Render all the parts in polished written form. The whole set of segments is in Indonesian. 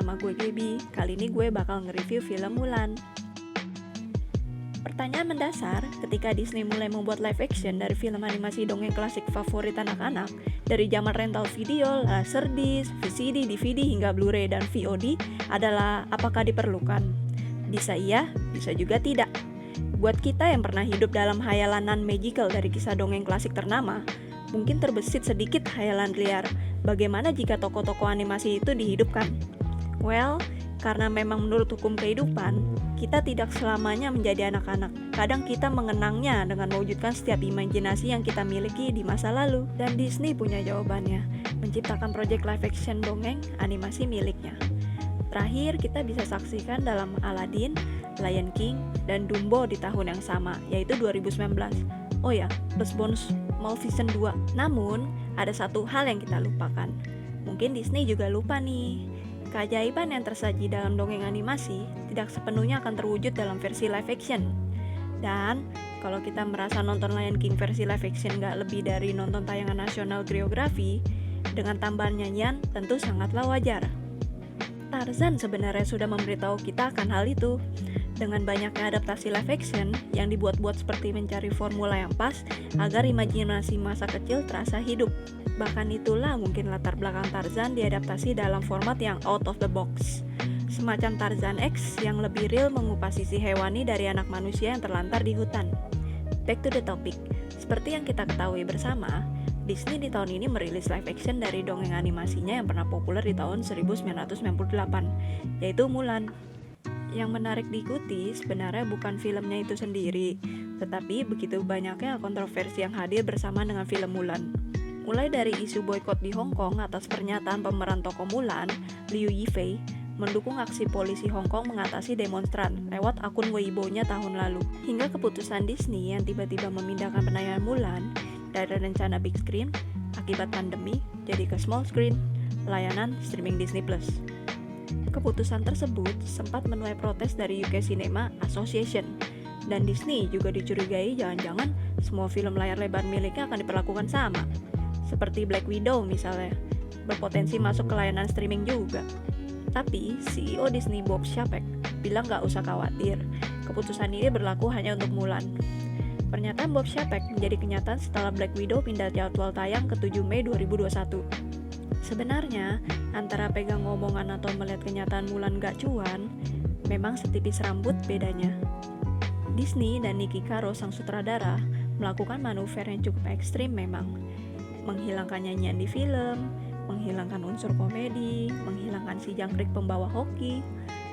sama gue Gaby. Kali ini gue bakal nge-review film Mulan. Pertanyaan mendasar, ketika Disney mulai membuat live action dari film animasi dongeng klasik favorit anak-anak, dari zaman rental video, laserdisc, VCD, DVD, hingga Blu-ray dan VOD, adalah apakah diperlukan? Bisa iya, bisa juga tidak. Buat kita yang pernah hidup dalam hayalan non-magical dari kisah dongeng klasik ternama, mungkin terbesit sedikit hayalan liar, bagaimana jika tokoh-tokoh animasi itu dihidupkan? Well, karena memang menurut hukum kehidupan, kita tidak selamanya menjadi anak-anak. Kadang kita mengenangnya dengan mewujudkan setiap imajinasi yang kita miliki di masa lalu. Dan Disney punya jawabannya, menciptakan proyek live action dongeng animasi miliknya. Terakhir, kita bisa saksikan dalam Aladdin, Lion King, dan Dumbo di tahun yang sama, yaitu 2019. Oh ya, plus bonus Maleficent 2. Namun, ada satu hal yang kita lupakan. Mungkin Disney juga lupa nih. Keajaiban yang tersaji dalam dongeng animasi tidak sepenuhnya akan terwujud dalam versi live action. Dan, kalau kita merasa nonton Lion King versi live action gak lebih dari nonton tayangan National Geographic, dengan tambahan nyanyian tentu sangatlah wajar. Tarzan sebenarnya sudah memberitahu kita akan hal itu. Dengan banyaknya adaptasi live action yang dibuat-buat seperti mencari formula yang pas agar imajinasi masa kecil terasa hidup. Bahkan itulah mungkin latar belakang Tarzan diadaptasi dalam format yang out of the box. Semacam Tarzan X yang lebih real mengupas sisi hewani dari anak manusia yang terlantar di hutan. Back to the topic. Seperti yang kita ketahui bersama, Disney di tahun ini merilis live action dari dongeng animasinya yang pernah populer di tahun 1998, yaitu Mulan. Yang menarik diikuti sebenarnya bukan filmnya itu sendiri, tetapi begitu banyaknya kontroversi yang hadir bersama dengan film Mulan. Mulai dari isu boykot di Hong Kong atas pernyataan pemeran tokoh Mulan, Liu Yifei, mendukung aksi polisi Hong Kong mengatasi demonstran lewat akun Weibo-nya tahun lalu, hingga keputusan Disney yang tiba-tiba memindahkan penayangan Mulan dari rencana big screen akibat pandemi jadi ke small screen, layanan streaming Disney+. Keputusan tersebut sempat menuai protes dari UK Cinema Association, dan Disney juga dicurigai jangan-jangan semua film layar lebar miliknya akan diperlakukan sama, seperti Black Widow misalnya, berpotensi masuk ke layanan streaming juga. Tapi CEO Disney Bob Chapek bilang gak usah khawatir, keputusan ini berlaku hanya untuk Mulan. Pernyataan Bob Chapek menjadi kenyataan setelah Black Widow pindah jadwal tayang ke 7 Mei 2021. Sebenarnya, antara pegang omongan atau melihat kenyataan Mulan gak cuan, memang setipis rambut bedanya. Disney dan Niki Caro sang sutradara melakukan manuver yang cukup ekstrim memang. Menghilangkan nyanyian di film, menghilangkan unsur komedi, menghilangkan si jangkrik pembawa hoki,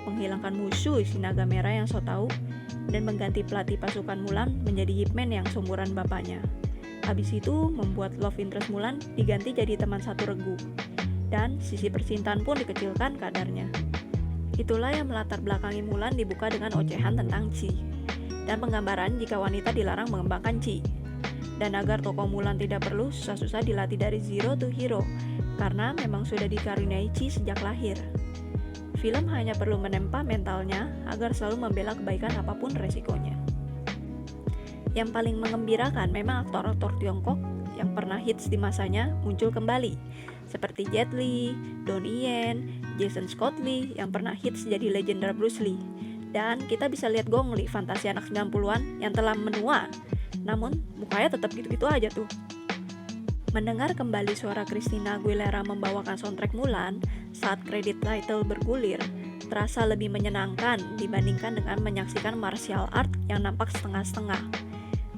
menghilangkan musuh si naga merah yang so tau, dan mengganti pelatih pasukan Mulan menjadi Yip Man yang seumuran bapaknya. Habis itu membuat love interest Mulan diganti jadi teman satu regu, dan sisi percintaan pun dikecilkan kadarnya. Itulah yang melatar belakangi Mulan dibuka dengan ocehan tentang Chi, dan penggambaran jika wanita dilarang mengembangkan Chi. Dan agar tokoh Mulan tidak perlu susah-susah dilatih dari zero to hero, karena memang sudah dikaruniai Chi sejak lahir. Film hanya perlu menempa mentalnya agar selalu membela kebaikan apapun resikonya. Yang paling mengembirakan memang aktor-aktor Tiongkok yang pernah hits di masanya muncul kembali, seperti Jet Li, Donnie Yen, Jason Scott Lee yang pernah hits jadi legenda Bruce Lee. Dan kita bisa lihat Gong Li, fantasi anak 90-an yang telah menua, namun mukanya tetap gitu-gitu aja tuh. Mendengar kembali suara Christina Aguilera membawakan soundtrack Mulan saat kredit title bergulir, terasa lebih menyenangkan dibandingkan dengan menyaksikan martial art yang nampak setengah-setengah.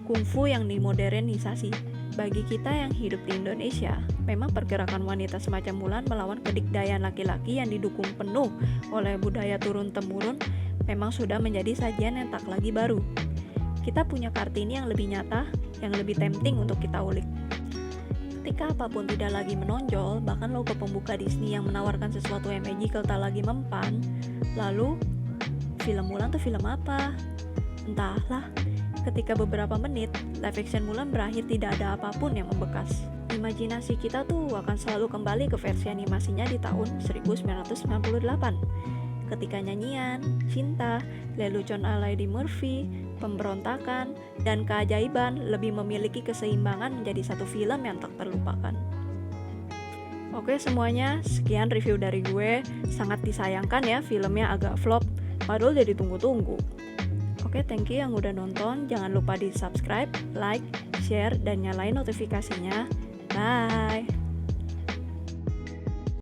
Kungfu yang dimodernisasi. Bagi kita yang hidup di Indonesia, memang pergerakan wanita semacam Mulan melawan kedikdayaan laki-laki yang didukung penuh oleh budaya turun-temurun memang sudah menjadi sajian yang tak lagi baru. Kita punya Kartini yang lebih nyata, yang lebih tempting untuk kita ulik. Ketika apapun tidak lagi menonjol, bahkan logo pembuka Disney yang menawarkan sesuatu yang magical tak lagi mempan, lalu film Mulan tuh film apa? Entahlah. Ketika beberapa menit, live action Mulan berakhir tidak ada apapun yang membekas. Imajinasi kita tuh akan selalu kembali ke versi animasinya di tahun 1998. Ketika nyanyian, cinta, lelucon ala Eddie Murphy, pemberontakan, dan keajaiban lebih memiliki keseimbangan menjadi satu film yang tak terlupakan. Oke semuanya, sekian review dari gue. Sangat disayangkan ya filmnya agak flop, padahal jadi tunggu-tunggu. Oke, thank you yang udah nonton. Jangan lupa di subscribe, like, share, dan nyalain notifikasinya. Bye!